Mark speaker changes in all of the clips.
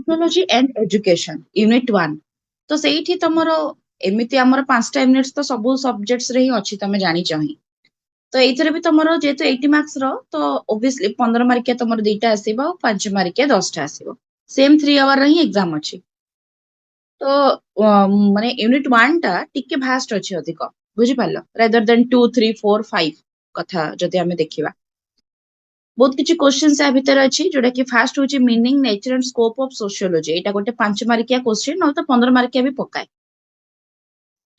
Speaker 1: Sociology and education unit 1 तो सेठी तमरो एमिति हमर 5टा यूनिट्स तो सब सब्जेक्ट्स रे ही अछि तमे जानि चाहि तो एइथरे भी तमरो जेतो 80 मार्क्स रो तो ऑब्वियसली 15 मार्किया तमरो दुईटा आसीबो 5 मार्किया 10टा आसीबो सेम 3 आवर रे ही एग्जाम अछि तो माने यूनिट 1 टा टिके भास्ट अछि अधिक बुझि पालो रेदर देन 2 3 4 5 कथा जदि हमें देखिबा बहुत किछि क्वेश्चंस आ भितर अछि जोटा कि फास्ट होची meaning nature and scope of sociology एटा गोटे 5 मार्किया क्वेश्चन न तो 15 मार्किया भी पकाए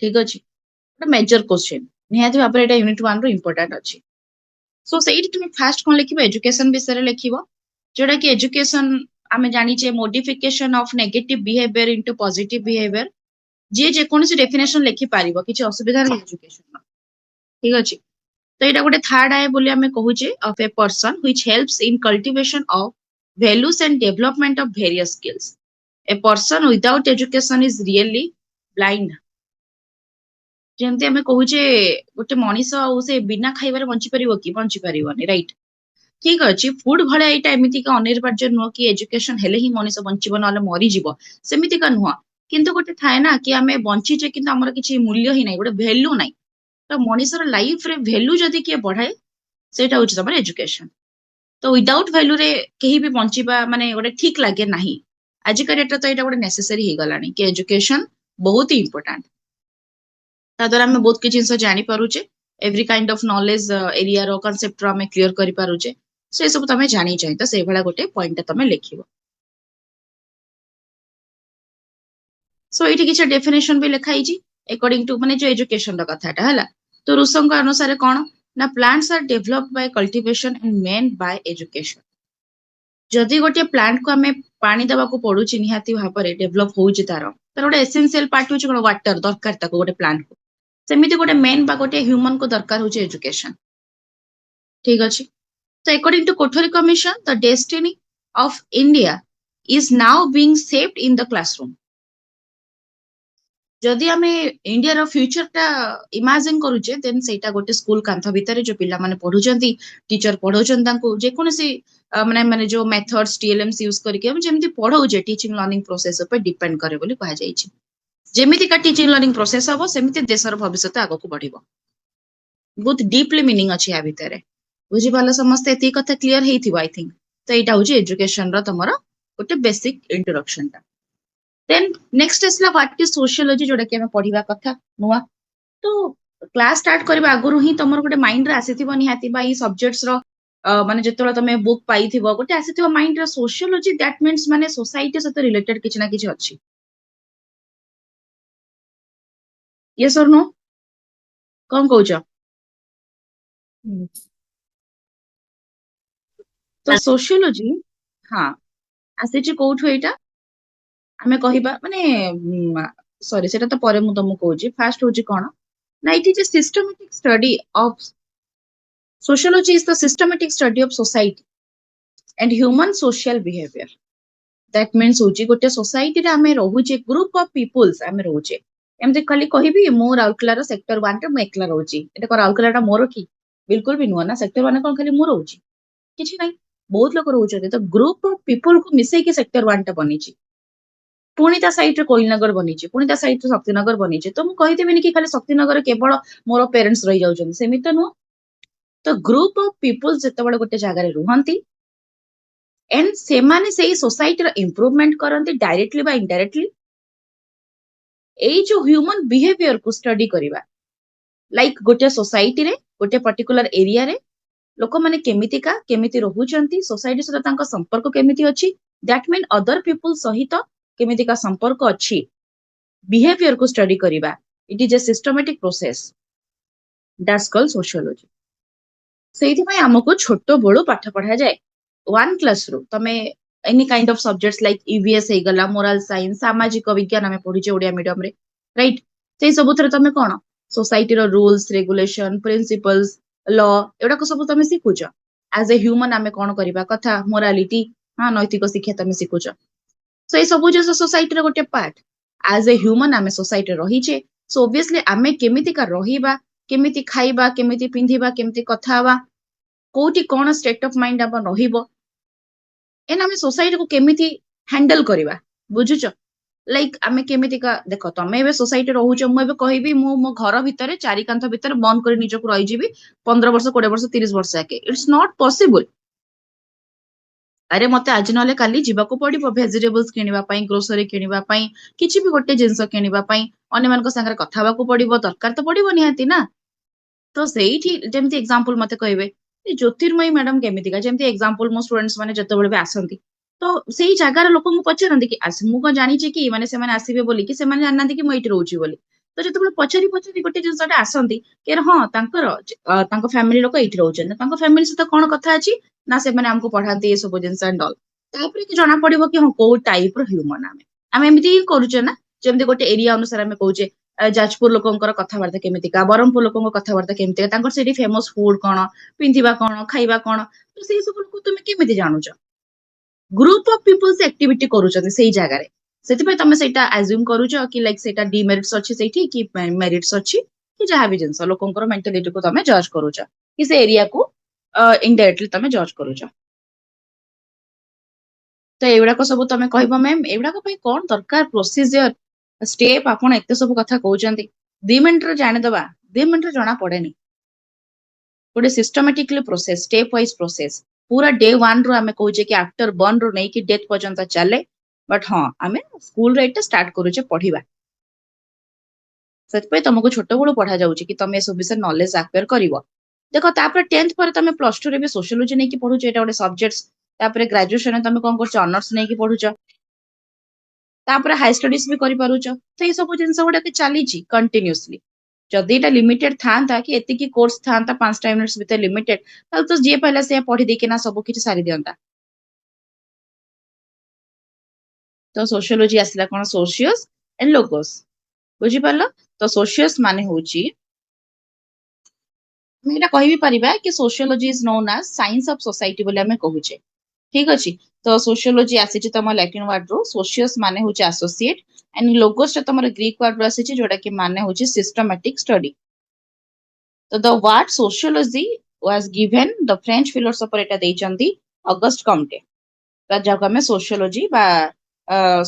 Speaker 1: ठीक अछि एटा मेजर क्वेश्चन निहाती भाबरे एटा यूनिट 1 रो इंपोर्टेंट अछि सो सेइट तुम फास्ट कोन लिखिबो एजुकेशन विषय रे लिखिबो जोटा कि एजुकेशन आमे जानि छे modification of negative behaviour into positive behaviour जे कोनसी डेफिनेशन लिखि पारिबो किछि असुविधा नै एजुकेशन ठीक अछि तो এটা গোটে থার্ড আই বলি আমি কহুছে of a person which helps in cultivation of values and development of various skills a person without education is really blind যেমতি আমি কহুছে গোটে মনিষ ଆଉ ସେ ବିନା ଖାଇବାରେ ବଞ୍ଚି ପାରିବ କି ବଞ୍ଚି ପାରିବନି ରାଇଟ୍ ଠିକ ଅଛି ଫୁଡ ଭଳିଆ ଏଇଟା ଏମିତିକା ଅନିର୍ବାର୍ଯ୍ୟ ନୁହଁ କି ଏଜୁକେସନ ହେଲେ ହିଁ ମଣିଷ ବଞ୍ଚିବ ନହେଲେ ମରିଯିବ ସେମିତିକା ନୁହଁ କିନ୍ତୁ ଗୋଟେ ଥାଏ ନା କି ଆମେ ବଞ୍ଚିଛେ କିନ୍ତୁ ଆମର କିଛି ମୂଲ୍ୟ ହିଁ ନାହିଁ ଗୋଟେ ଭ୍ୟାଲ୍ୟୁ ନାହିଁ ତ ମଣିଷର ଲାଇଫ ରେ ଭ୍ୟାଲ୍ୟୁ ଯଦି କିଏ ବଢାଏ ସେଇଟା ହଉଛି ତମର ଏଜୁକେସନ ତ ୱିଦାଉଟ୍ ଭ୍ୟାଲ୍ୟୁରେ କେହି ବି ବଞ୍ଚିବା ମାନେ ଗୋଟେ ଠିକ ଲାଗେ ନାହିଁ ଆଜିକା ଡେଟ୍ରେ ତ ଏଇଟା ଗୋଟେ ନେସେସରୀ ହେଇଗଲାଣି କି ଏଜୁକେସନ ବହୁତ ଇମ୍ପୋର୍ଟାଣ୍ଟ ତା ଦ୍ୱାରା ଆମେ ବହୁତ କିଛି ଜିନିଷ ଜାଣିପାରୁଛେ ଏଭ୍ରି କାଇଣ୍ଡ ଅଫ ନଲେଜ ଏରିଆର କନସେପ୍ଟର ଆମେ କ୍ଲିୟର କରିପାରୁଛେ ସେ ସବୁ ତମେ ଜାଣିଛ ତ ସେଇଭଳିଆ ଗୋଟେ ପଏଣ୍ଟଟା ତମେ ଲେଖିବ ସୋ ଏଇଠି କିଛି ଡେଫିନେସନ ବି ଲେଖା ହେଇଛି according to ମାନେ ଯୋଉ ଏଜୁକେସନ ର କଥାଟା ହେଲା ତ ରୁଷଙ୍କ ଅନୁସାରେ କଣ ନା plants R develop Bai cultivation and main Bai education ଯଦି ଗୋଟିଏ ପ୍ଲାଣ୍ଟ କୁ ଆମେ ପାଣି ଦେବାକୁ ପଡୁଛି ନିହାତି ଭାବରେ ଡେଭଲପ ହଉଛି ତାର ଗୋଟେ ଏସେନ୍ସିଆଲ ପାର୍ଟ ହଉଛି କଣ ୱାଟର ଦରକାର ତାକୁ ଗୋଟେ ପ୍ଲାଣ୍ଟ କୁ ସେମିତି ଗୋଟେ ମେନ୍ ବା ଗୋଟେ ହ୍ୟୁମାନ କୁ ଦରକାର ହଉଛି ଏଜୁକେସନ ଠିକ ଅଛି ତ according to କୋଠରୀ commission the Destiny of India is now being shaped in the classroom जदि आमे इंडिया रो फ्यूचर टा इमेजिन करूचे देन सेटा गोटे स्कूल कांथ भितर जो पिला माने पढुचंती टीचर पढौचन तांको जे कोनसी माने माने जो मेथड्स टीएलएम्स यूज करके हम जेमति पढौचे टीचिंग लर्निंग प्रोसेस पे डिपेंड करे बोली कहा जाई छी जेमिति का टीचिंग लर्निंग प्रोसेस हबो सेमिति देशर भविष्य आगो को बढ़िबो बहुत डीपली मीनिंग अछि आ भितरे बुझि पालो समस्त एती कथा क्लियर हेइथिबो आई थिंक तो एटा होची एजुकेशन रो तमरो गोटे बेसिक इंट्रोडक्शन टा देन नेक्स्ट आसला व्हाट इज सोशियोलॉजी जोटा कि हमें पढ़िबा कथा नुआ तो क्लास स्टार्ट करबा आगुरु ही तमरो गोटे माइंड रे आसीथिबो निहाती बा ई सब्जेक्ट्स रो माने जेतोला तमे बुक पाइथिबो गोटे आसीथिबो माइंड रे सोशियोलॉजी दैट मींस माने सोसाइटी सहित रिलेटेड किछ ना किछ अछि यस और नो कोन कहउछ तो सोशियोलॉजी हां आसीछि कोठु एटा हमें कहिबा माने सॉरी सेटा तो परे मु तमु कहउछि फास्ट होछि कोन ना it is a systematic study of sociology is the systematic study of society and human social behavior that means होछि गोटे सोसाइटी रे हमें रहउचे ग्रुप ऑफ पीपल्स हमें रहउचे एमते खाली कहिबी मो राउरकेला रो सेक्टर 1 रे म एकला रहउची एटा को राउरकेला टा मोर की बिल्कुल भी नुवा ना सेक्टर 1 कोन खाली मो रहउची किछि नै बहुत लोक रहउचे तो ग्रुप ऑफ पीपल को मिसै के सेक्टर 1 टा बनिची पुणी ता साइड रे कोइलनगर बनिची पुणी ता साइड रे शक्तिनगर बनिची तो मु कहिदेबिनी कि खाली शक्तिनगर केवल मोर पेरेंट्स रहि जाउछन सेमित नु तो ग्रुप ऑफ पीपल जेतेबेले गोटे जगह रुहंती एंड सेमाने सेही सोसाइटी रो इंप्रूवमेंट करंती डायरेक्टली बा इनडायरेक्टली एई जो ह्यूमन बिहेवियर को स्टडी करिबा लाइक गोटे सोसाइटी रे गोटे पर्टिकुलर एरिया रे लोक माने केमिति रहुचंती सोसाइटी सहित तांको संपर्क केमिति अछि दैट मीन अदर पीपल सहित केमितिका संपर्क अछि बिहेवियर को स्टडी करिबा it is a systematic process that's called sociology सेइथि पय हमको छोटो बळो पाठ पढा जाय 1 क्लास रो तमे any kind of subjects like EVS हे गला मोरल साइंस सामाजिक विज्ञान हमें पढिचे ओडिया मीडियम रे राइट सेई सब थरे तमे कोन सोसाइटी रो रूल्स रेगुलेशन प्रिंसिपल्स लॉ एडा को सब तमे सिखुछ एज ए ह्यूमन हमें कोन करिबा कथा मोरालिटी हां नैतिक शिक्षा तमे सिखुछ सो ए सब जो सोसाइटी रो गोटे पार्ट एज ए ह्यूमन हमें सोसाइटी रे रहिचे सो ऑब्वियसली हमें केमिति का रहिबा केमिति खाइबा केमिति पिंधिबा केमिति कथा हवा कोठी कोन स्टेट ऑफ माइंड अब रहिबो एन हमें सोसाइटी को केमिति ହ୍ୟାଣ୍ଡଲ କରିବା ବୁଝୁଛ ଲାଇକ୍ ଆମେ କେମିତିକା ଦେଖ ତମେ ଏବେ ସୋସାଇଟି ରହୁଛ ମୁଁ ଏବେ କହିବି ମୁଁ ମୋ ଘର ଭିତରେ ଚାରି କାନ୍ଥ ଭିତରେ ବନ୍ଦ କରି ନିଜକୁ ରହିଯିବି 15 ବର୍ଷ 20 ବର୍ଷ 30 ବର୍ଷ ଯାକେ ଇଟ୍ସ ନଟ୍ ପସିବଲ ଆରେ ମତେ ଆଜି ନହେଲେ କାଲି ଯିବାକୁ ପଡିବ ଭେଜିଟେବଲ୍ସ କିଣିବା ପାଇଁ ଗ୍ରୋସରୀ କିଣିବା ପାଇଁ କିଛି ବି ଗୋଟେ ଜିନିଷ କିଣିବା ପାଇଁ ଅନ୍ୟମାନଙ୍କ ସାଙ୍ଗରେ କଥା ହେବାକୁ ପଡିବ ଦରକାର ତ ପଡିବ ନିହାତି ନା ତ ସେଇଠି ଯେମିତି ଏକ୍ସାମ୍ପଲ ମତେ କହିବେ ଜ୍ୟୋତିର୍ମୟୀ ମ୍ୟାଡାମ କେମିତିକା ଯେମିତି ଏକ୍ସାମ୍ପଲ ମୋ ଷ୍ଟୁଡେଣ୍ଟସ୍ ମାନେ ଯେତେବେଳେ ବି ଆସନ୍ତି ତ ସେଇ ଜାଗାର ଲୋକଙ୍କୁ ପଚାରନ୍ତି କି ମୁଁ କଣ ଜାଣିଛି କି ମାନେ ସେମାନେ ଆସିବେ ବୋଲି କି ସେମାନେ ଜାଣିନାହାନ୍ତି କି ମୁଁ ଏଇଠି ରହୁଛି ବୋଲି ତ ଯେତେବେଳେ ପଚାରି ପଚାରି ଗୋଟେ ଜିନିଷଟା ଆସନ୍ତି କି ହଁ ତାଙ୍କର ତାଙ୍କ ଫ୍ୟାମିଲି ଲୋକ ଏଇଠି ରହୁଛନ୍ତି ତାଙ୍କ ଫ୍ୟାମିଲି ସହିତ କଣ କଥା ଅଛି ନା ସେମାନେ ଆମକୁ ପଢାନ୍ତି ଏ ସବୁ ଜିନିଷ ଆଣ୍ଡ ଅଲ୍ ତାପରେ କି ଜଣା ପଡିବ କି ହଁ କୋଉ ଟାଇପ ର ହ୍ୟୁମାନ ଆମେ ଆମେ ଏମିତି ହିଁ କରୁଛେ ନା ଯେମିତି ଗୋଟେ ଏରିଆ ଅନୁସାରେ ଆମେ କହୁଛେ ଯାଜପୁର ଲୋକଙ୍କର କଥାବାର୍ତ୍ତା କେମିତିକା ବ୍ରହ୍ମପୁର ଲୋକଙ୍କ କଥାବାର୍ତ୍ତା କେମିତିକା ତାଙ୍କର ସେଠି ଫେମସ ଫୁଡ କଣ ପିନ୍ଧିବା କଣ ଖାଇବା କଣ ତ ସେଇ ସବୁ ଲୋକ ତୁମେ କେମିତି ଜାଣୁଛ ଗ୍ରୁପ ଅଫ ପିପଲ୍ସ ଆକ୍ଟିଭିଟି କରୁଛନ୍ତି ସେଇ ଜାଗାରେ ସେଥିପାଇଁ ତମେ ସେଇଟା ଆଜ୍ୟୁମ କରୁଛ କି ଲାଇକ୍ ସେଇଟା ଡିମେରିଟ୍ସ ଅଛି ସେଇଠି କି ମେରିଟ୍ସ ଅଛି କି ଯାହା ବି ଜିନିଷ ଲୋକଙ୍କର ମେଣ୍ଟାଲିଟିକୁ ତମେ ଜଜ୍ କରୁଛ କି ସେ ଏରିଆକୁ ଇନଡାଇରେକ୍ଟଲି ତମେ ଜଜ୍ କରୁଛ ତ ଏଗୁଡାକ ସବୁ ତମେ କହିବ ମ୍ୟାମ୍ ଏଗୁଡାକ ପାଇଁ କଣ ଦରକାର ପ୍ରୋସିଜିଅର ଷ୍ଟେପ ଆପଣ ଏତେ ସବୁ କଥା କହୁଛନ୍ତି 2 ମିନିଟରେ ଜାଣିଦବା 2 ମିନିଟରେ ଜଣା ପଡେନି ଗୋଟେ ସିଷ୍ଟମାଟିକଲି ପ୍ରୋସେସ ଷ୍ଟେପ ୱାଇଜ ପ୍ରୋସେସ ପୁରା ଡେ 1 ରୁ ଆମେ କହୁଛେ କି ଆଫ୍ଟର ବର୍ନ ରୁ ନେଇକି ଡେଥ ପର୍ଯ୍ୟନ୍ତ ଚାଲେ ବଟ୍ ହଁ ଆମେ ସ୍କୁଲରେ ଏଇଟା ଷ୍ଟାର୍ଟ କରୁଛେ ପଢିବା ସେଥିପାଇଁ ତମକୁ ଛୋଟବେଳୁ ପଢା ଯାଉଛି କି ତମେ ଏସବୁ ବିଷୟରେ ନଲେଜ ଆକ୍ୱାର କରିବ ଦେଖ ତାପରେ 10th ପରେ ତମେ +2 ରେ ବି ସୋସିଓଲୋଜି ନେଇକି ପଢୁଛ ଏଇଟା ଗୋଟେ ସବଜେକ୍ଟ ତାପରେ ଗ୍ରାଜୁଏସନରେ ତମେ କଣ କରୁଛ ଅନର୍ସ ନେଇକି ପଢୁଛ ତାପରେ ହାଇ ଷ୍ଟଡିଜ ବି କରିପାରୁଛ ତ ଏଇ ସବୁ ଜିନିଷ ଗୁଡାକ ଚାଲିଛି କଣ୍ଟିନ୍ୟୁସଲି ଯଦି ଏଇଟା ଲିମିଟେଡ ଥାନ୍ତା କି ଏତିକି କୋର୍ସ ଥାନ୍ତା 5ଟା ୟୁନିଟ୍ସ ଭିତରେ ଲିମିଟେଡ ତାହେଲେ ତ ଯିଏ ପାଇଲା ସେ ପଢି ଦେଇକିନା ସବୁ କିଛି ସାରି ଦିଅନ୍ତା ତ ସୋସିଓଲୋଜି ଆସିଲା କଣ ସୋସିଓସ୍ ଏଣ୍ଡ ଲୋଗୋସ୍ ବୁଝିପାରିଲ ତ ସୋସିଓସ୍ ମାନେ ହଉଛି ଆମେ ଏଇଟା କହିବି ପାରିବା କି sociology is known as science of society ବୋଲି ଆମେ କହୁଛେ ଠିକ ଅଛି ତ ସୋସିଓଲୋଜି ଆସିଛି ତମ ଲାଟିନ ୱାର୍ଡ ରୁ ସୋସିଓସ୍ ମାନେ ହଉଛି ଆସୋସିଏଟ ଏଣ୍ଡ ଲୋଗୋସ୍ ଟା ତମର ଗ୍ରୀକ ୱାର୍ଡ ରୁ ଆସିଛି ଯୋଉଟା କି ମାନେ ହଉଛି ସିଷ୍ଟମାଟିକ ଷ୍ଟଡି ତ the word sociology was given the French philosopher ଏଟା ଦେଇଛନ୍ତି ଅଗଷ୍ଟ କମ୍ଟେ ଯାହାକୁ ଆମେ ସୋସିଓଲୋଜି ବା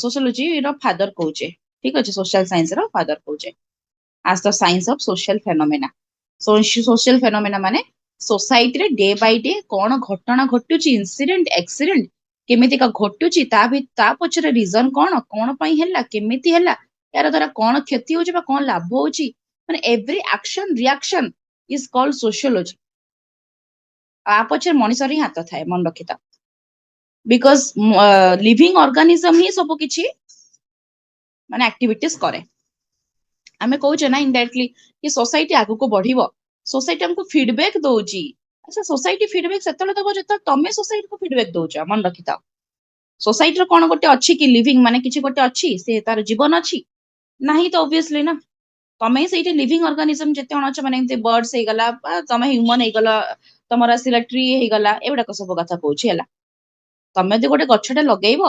Speaker 1: ସୋସିଓଲୋଜି ର ଫାଦର କହୁଛେ ଠିକ ଅଛି ସୋସିଆଲ ସାଇନ୍ସ ର ଫାଦର କହୁଛେ as the science of social phenomena social phenomena ମାନେ ସୋସାଇଟିରେ ଡେ ବାଇ ଡେ କଣ ଘଟଣା ଘଟୁଛି ଇନସିଡେଣ୍ଟ ଆକ୍ସିଡେଣ୍ଟ କେମିତିକା ଘଟୁଛି ତା ପଛରେ ରିଜନ କଣ କଣ ପାଇଁ ହେଲା କେମିତି ହେଲା ଏହାର ଦ୍ଵାରା କଣ କ୍ଷତି ହଉଛି ବା କଣ ଲାଭ ହଉଛି ମାନେ every action reaction is called sociology ଆ ପଛରେ ମଣିଷର ହିଁ ହାତ ଥାଏ ମନେ ରଖିଥାଅ ବିକଜ ଲିଭିଂ ଅର୍ଗାନିଜମ ହିଁ ସବୁ କିଛି ମାନେ ଆକ୍ଟିଭିଟିଜ କରେ ଆମେ କହୁଛେ ନା ଇନଡାଇରେକ୍ଟଲି କି ସୋସାଇଟି ଆଗକୁ ବଢିବ ସୋସାଇଟି ଆମକୁ ଫିଡବ୍ୟାକ ଦଉଛି ଆଚ୍ଛା ସୋସାଇଟି ଫିଡବ୍ୟାକ ସେତେବେଳେ ଦବ ଯେତେବେଳେ ତମେ ସୋସାଇଟିକୁ ଫିଡବ୍ୟାକ ଦଉଛ ମନେ ରଖିଥାଅ ସୋସାଇଟିର କଣ ଗୋଟେ ଅଛି କି ଲିଭିଂ ମାନେ କିଛି ଗୋଟେ ଅଛି ସେ ତାର ଜୀବନ ଅଛି ନାହିଁ ତ ଅବଭିୟସଲି ନା ତମେ ସେଇଠି ଲିଭିଂ ଅର୍ଗାନିଜମ ଯେତେ ଜଣ ଅଛ ମାନେ ଏମିତି ବର୍ଡସ ହେଇଗଲା ତମେ ହ୍ୟୁମାନ ହେଇଗଲା ତମର ଆସିଲା ଟ୍ରି ହେଇଗଲା ଏଗୁଡାକ ସବୁ କଥା କହୁଛି ହେଲା ତମେ ଯଦି ଗୋଟେ ଗଛଟା ଲଗେଇବ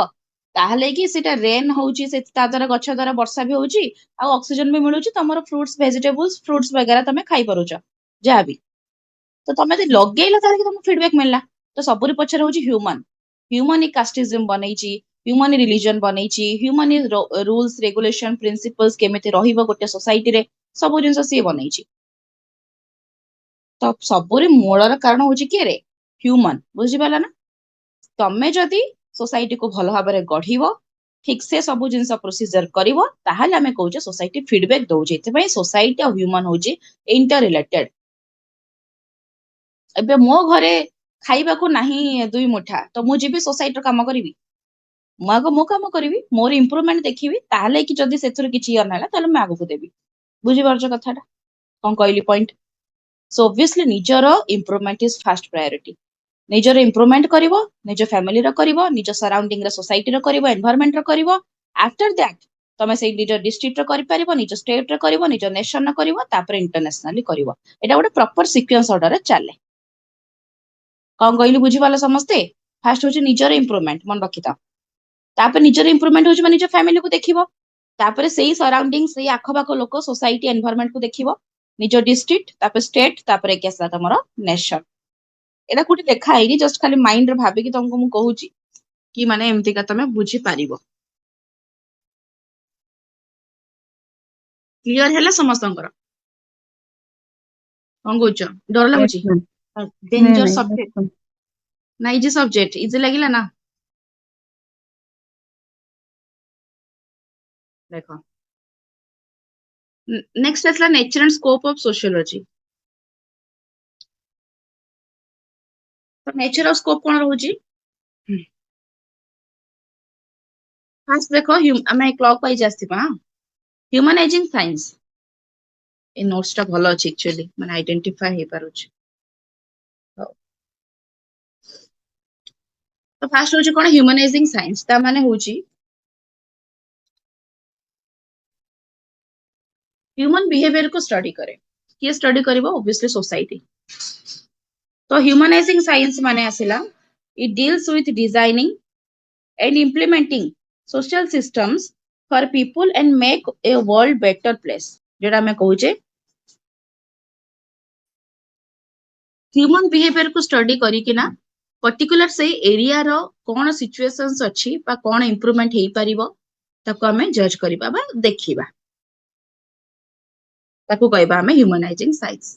Speaker 1: ତାହେଲେ କି ସେଟା ରେନ୍ ହଉଛି ତା ଦ୍ଵାରା ଗଛ ଦ୍ଵାରା ବର୍ଷା ବି ହଉଛି ଆଉ ଅକ୍ସିଜେନ ବି ମିଳୁଛି ତମର ଫ୍ରୁଟ୍ସ ଭେଜିଟେବୁଲ୍ସ ଫ୍ରୁଟ୍ସ ବଗେରା ତମେ ଖାଇପାରୁଛ ଯାହାବି ତ ତମେ ଯଦି ଲଗେଇଲ ତାହେଲେ ତମକୁ ଫିଡବ୍ୟାକ ମିଳିଲା ତ ସବୁରି ପଛରେ ହଉଛି ହ୍ୟୁମାନ ହ୍ୟୁମାନ କାଷ୍ଟିଜମ ବନେଇଛି ହ୍ୟୁମାନ ରିଲିଜନ ବନେଇଛି ହ୍ୟୁମାନ ରୁଲ୍ସ ରେଗୁଲେସନ ପ୍ରିନ୍ସିପଲ୍ସ କେମିତି ରହିବ ଗୋଟେ ସୋସାଇଟିରେ ସବୁ ଜିନିଷ ସିଏ ବନେଇଛି ତ ସବୁରି ମୂଳର କାରଣ ହଉଛି କିଏ ରେ ହ୍ୟୁମାନ ବୁଝିପାରିଲ ନା ତମେ ଯଦି ସୋସାଇଟିକୁ ଭଲ ଭାବରେ ଗଢିବ ଠିକ ସେ ସବୁ ଜିନିଷ ପ୍ରୋସିଜର କରିବ ତାହେଲେ ଆମେ କହୁଛେ ସୋସାଇଟି ଫିଡବ୍ୟାକ ଦଉଛି ଏଥିପାଇଁ ସୋସାଇଟି ଆଉ ହ୍ୟୁମାନ ହଉଛି ଇଣ୍ଟର ରିଲେଟେଡ ଏବେ ମୋ ଘରେ ଖାଇବାକୁ ନାହିଁ 2 ମୁଠା ତ ମୁଁ ଯିବି ସୋସାଇଟିର କାମ କରିବି ମୁଁ ଆଗ ମୋ କାମ କରିବି ମୋର ଇମ୍ପ୍ରୁଭମେଣ୍ଟ ଦେଖିବି ତାହେଲେ କି ଯଦି ସେଥିରୁ କିଛି ଇଏ ହେଲା ତାହେଲେ ମୁଁ ଆଗକୁ ଦେବି ବୁଝିପାରୁଛ କଥାଟା କଣ କହିଲି ପଏଣ୍ଟ ସୋ ଅବଭିୟସଲି ନିଜର ଇମ୍ପ୍ରୁଭମେଣ୍ଟ ଇଜ ଫାଷ୍ଟ ପ୍ରାୟୋରିଟି ନିଜର ଇମ୍ପ୍ରୁଭମେଣ୍ଟ କରିବ ନିଜ ଫ୍ୟାମିଲିର କରିବ ନିଜ ସରାଉଣ୍ଡିଂର ସୋସାଇଟିର କରିବ ଏନଭାରମେଣ୍ଟର କରିବ ଆଫ୍ଟର ଦ୍ୟାଟ ତମେ ସେଇ ନିଜ ଡିଷ୍ଟ୍ରିକ୍ଟର କରିପାରିବ ନିଜ ଷ୍ଟେଟର କରିବ ନିଜ ନେସନର କରିବ ତାପରେ ଇଣ୍ଟରନ୍ୟାସନାଲି କରିବ ଏଇଟା ଗୋଟେ ପ୍ରପର ସିକ୍ୱେନ୍ସ ଅର୍ଡରରେ ଚାଲେ କଣ କହିଲି ବୁଝିପାରିଲ ସମସ୍ତେ ଫାଷ୍ଟ ହଉଛି ନିଜର ଇମ୍ପ୍ରୁଭମେଣ୍ଟ ମନେ ରଖିଥାଅ ତାପରେ ନିଜର ଇମ୍ପ୍ରୁଭମେଣ୍ଟ ହଉଛି ନିଜ ଫ୍ୟାମିଲିକୁ ଦେଖିବ ତାପରେ ସେଇ ସରାଉଣ୍ଡିଂ ସେଇ ଆଖପାଖ ଲୋକ ସୋସାଇଟି ଏନଭାରମେଣ୍ଟକୁ ଦେଖିବ ନିଜ ଡିଷ୍ଟ୍ରିକ୍ଟ ତାପରେ ଷ୍ଟେଟ ତାପରେ କି ଆସିଲା ତମର ନେସନ ଏଇଟା କୋଉଠି ଲେଖା ହେଇନି ଜଷ୍ଟ ଖାଲି ମାଇଣ୍ଡରେ ଭାବିକି ତମକୁ ମୁଁ କହୁଛି कि माने एमती का तमे बुझी पारिबो क्लियर हैला समस्तंकर कोन कहउछ डर
Speaker 2: Yes,
Speaker 1: लागुची
Speaker 2: ma'am. ନାଇଁ
Speaker 1: डेंजर
Speaker 2: ନାଇଁ
Speaker 1: सब्जेक्ट
Speaker 2: ଦେଖନ୍ତୁ।
Speaker 1: ना इजी सब्जेक्ट इजी लागिला ना देखो नेक्स्ट आसला nature and scope of sociology तो नेचर और स्कोप कोन रहउची फर्स्ट देखो हमें क्लॉक वाइज आस्थिबा ह्यूमनाइजिंग साइंस ए नोट्स टा भलो अछि एक्चुअली माने आइडेंटिफाई हे पारुछ तो फास्ट होची कोन ह्यूमनाइजिंग साइंस ता माने होची ह्यूमन बिहेवियर को स्टडी करे किए स्टडी करिवो ऑब्वियसली सोसाइटी तो ह्यूमनाइजिंग साइंस माने आसिला it deals with designing and implementing social systems for people and make a world better place जेटा मैं कहूचे ह्यूमन बिहेवियर को स्टडी करिकिना पर्टिकुलर से एरिया रो कोन सिचुएशंस अछि बा कोन इंप्रूवमेंट हेई परिबो ताको हमें जज करिबा बा देखिबा ताको कहबा हमें ह्यूमनाइजिंग साइंस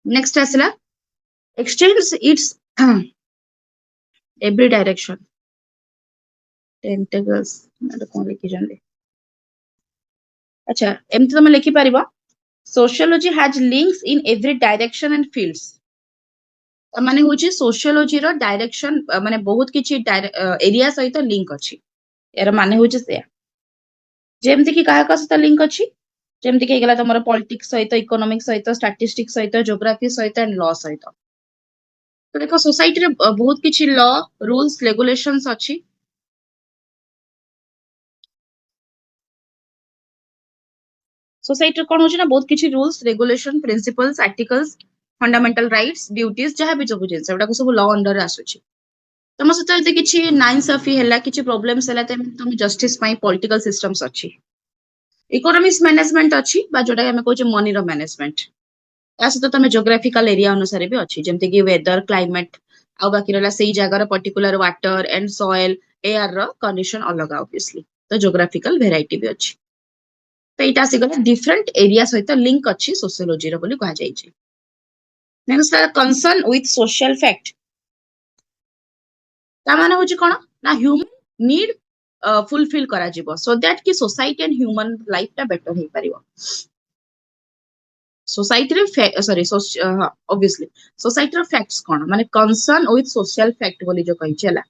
Speaker 1: नेक्स्ट आसला extends its every direction tentacles मतलब कौन लिखी जाने अच्छा एमती तमे लिखि परिबो sociology has links in every direction and fields माने होची सोशियोलॉजी रो डायरेक्शन माने बहुत किछि एरिया सहित लिंक अछि यार माने होची से जेमति कि काहा का सहित लिंक अछि जेमति कि गेला तमरो पॉलिटिक्स सहित इकोनॉमिक्स सहित स्टैटिस्टिक्स सहित ज्योग्राफी सहित एंड लॉ सहित तो देखो सोसाइटी रे बहुत किछि लॉ रूल्स रेगुलेशंस अछि सोसाइटी कोन होची ना बहुत किछि rules regulation principles articles fundamental rights duties जहां भी सब जिंस एटा को सब लॉ अंडर आसुची तम सहित यदि किछि नाइंसाफी हैला किछि प्रॉब्लम्स हैला तम जस्टिस पई पॉलिटिकल सिस्टम्स अछि इकोनॉमिक्स मैनेजमेंट अछि बा जोटा हमें कहूचे मनी रो मैनेजमेंट या सहित तमे ज्योग्राफिकल एरिया अनुसार भी अछि जेमति कि वेदर क्लाइमेट आ बाकी रहला सेही जगार particular water and soil air रो कंडीशन अलग ऑब्वियसली तो ज्योग्राफिकल वेराइटी भी अछि तो एटा सिगला डिफरेंट एरिया सहित लिंक अछि सोशियोलॉजी रो बोली कहा जाय छै next concern with social fact ता माने होची कोन ना ह्यूमन नीड फुलफिल करा जिवो सो दैट कि सोसाइटी एंड ह्यूमन लाइफ टा बेटर हे परिवो सोसाइटी रे सॉरी ऑब्वियसली सोसाइटी रो फैक्ट्स कोन माने कंसर्न विथ सोशल फैक्ट बोली जो कहि छला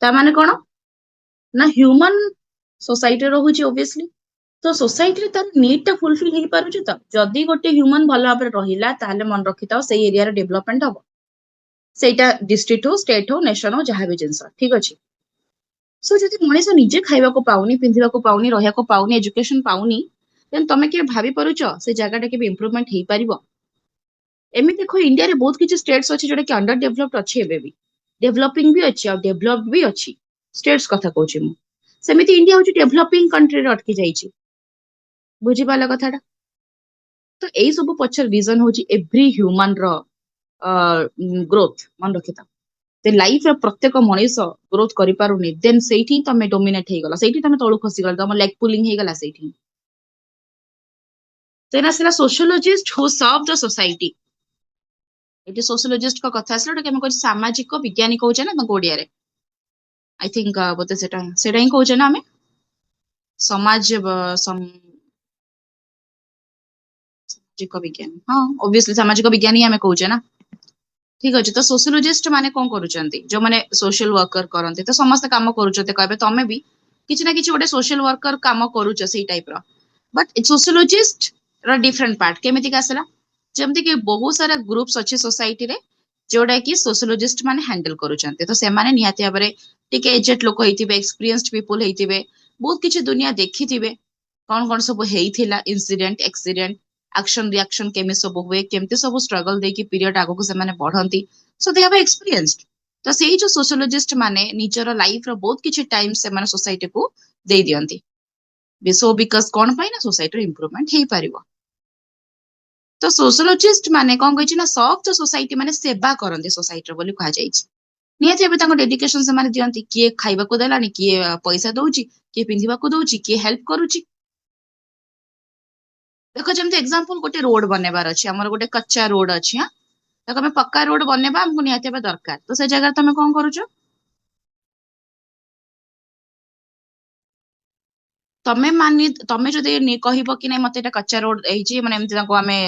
Speaker 1: ता माने कोन ना ह्यूमन सोसाइटी रहउची ऑब्वियसली तो सोसाइटी रे तार नीड टा फुलफिल हे पारुची तो जदी गोटे ह्यूमन भलो भाबरे रहिला ताले मन रखिताओ सेही एरिया रे डेवलपमेंट हबो सेटा डिस्ट्रिक्ट हो स्टेट हो नेशन हो जहां भी जिंस ठीक अछि सो जदी मनीष निजे खाइबा को पाउनी पिंधिबा को पाउनी रहिया को पाउनी एजुकेशन पाउनी देन तमे के भाबी परुचो से जगह टा के भी इंप्रूवमेंट हे परिबो एमि देखो इंडिया रे बहुत किछि स्टेट्स अछि जोटा कि अंडर डेवलप्ड अछि एबे भी डेवलपिंग भी अछि और डेवलप्ड भी अछि स्टेट्स कथा कहूची मु सेमिति इंडिया होची डेवलपिंग कंट्री रे अटकी जाईची बुझी पाला कथाटा तो एई सब पछर रीजन होची एवरी ह्यूमन रो ग्रोथ मन रखिता ते लाइफ रे प्रत्येक मनीष ग्रोथ करि पारुनी देन सेठी तमे डोमिनेट हे गला सेठी तमे तळु खसी गला तम लेग पुलिंग हे गला सेठी देन आसला sociologist who serve the society एटी सोशियोलॉजिस्ट का कथा आसला कि हम कोइ सामाजिक विज्ञानी कहउचे ना ओडिया रे आई थिंक बोते सेटा ही कहउचे ना हमें समाज सामाजिक विज्ञान हाँ ऑब्वियसली सामाजिक विज्ञान ही हमें कहउचे ना ठीक अछि तो सोशियोलॉजिस्ट माने कोन करूचंती जो माने सोशल वर्कर करंती तो समस्त काम करूचते कहबे तमे भी किछि ना किछि गोटे सोशल वर्कर काम करूच सेही टाइप रो बट सोशियोलॉजिस्ट रो डिफरेंट पार्ट केमिति कासला जेमति कि बहुत सारा ग्रुप्स अछि सोसाइटी रे जोडा कि सोशियोलॉजिस्ट माने हैंडल करूचंती तो से माने निहाती भाबरे टिके एजेड लोक हेतिबे एक्सपीरियंस्ड पीपल हेतिबे बहुत किछि दुनिया देखिथिबे कोन कोन सब हेइथिला इंसिडेंट एक्सीडेंट एक्शन रिएक्शन केमि सब हुए केमति सब स्ट्रगल देकी पीरियड आगो को से माने बढ़ंती सो दे हैव एक्सपीरियंस्ड तो सेही जो सोशियोलॉजिस्ट माने निजर लाइफ रो बहुत किछि टाइम से माने सोसाइटी को दे दियंती सो बिकॉज कोन पाई ना सोसाइटी रो इंप्रूवमेंट हेई परिबो तो सोशियोलॉजिस्ट माने कोन कहिछि ना सब जो सोसाइटी माने सेवा करंती सोसाइटी रो बोली कहा जाईछि निहाती भाबे तांको डेडिकेशन से माने दियंती किए खाइबा को देलानी किए पैसा दउची किए पिंधिबा को दउची किए हेल्प करूची देखो जेमती एग्जांपल गोटे रोड बनेबार अछि हमर गोटे कच्चा रोड अछि हां देखो हमें पक्का रोड बनेबा हमको निहाती भाबे दरकार तो से जगह तमे कोन करूचो तमे मानि तमे जदि कहइबो कि नै मते एटा कच्चा रोड एइची माने एमती तांको हमें